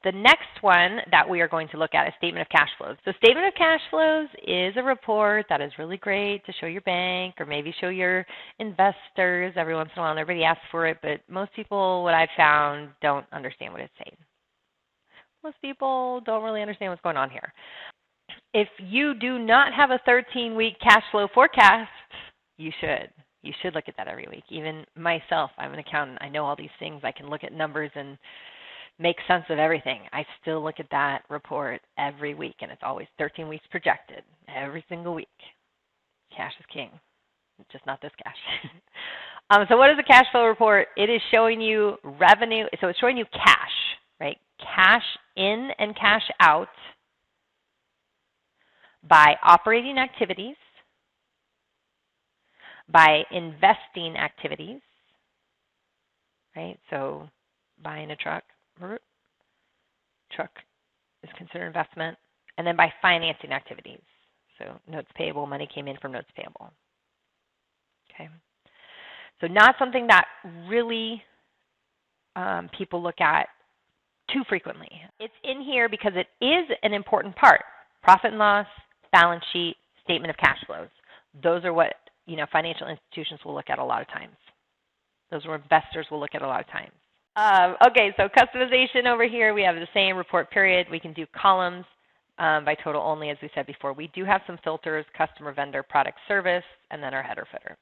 The next one that we are going to look at is Statement of Cashflows. So Statement of Cashflows is a report that is really great to show your bank or maybe show your investors every once in a while, and everybody asks for it, but most people, what I've found, don't understand what it's saying. Most people don't really understand what's going on here. If you do not have a 13-week cash flow forecast, you should. You should look at that every week. Even myself, I'm an accountant. I know all these things. I can look at numbers and make sense of everything. I still look at that report every week, and it's always 13 weeks projected every single week. Cash is king, just not this cash. So what is a cash flow report? It is showing you revenue. So it's showing you cash, right? Cash in and cash out by operating activities, by investing activities, right? So buying a truck is considered investment, and then by financing activities. So notes payable, money came in from notes payable. Okay. So not something that really people look at too frequently. It's in here because it is an important part. Profit and loss, balance sheet, statement of cash flows. Those are what financial institutions will look at a lot of times. Those are what investors will look at a lot of times. Okay, so customization over here, we have the same report period. We can do columns by total only, as we said before. We do have some filters: customer, vendor, product, service, and then our header footer.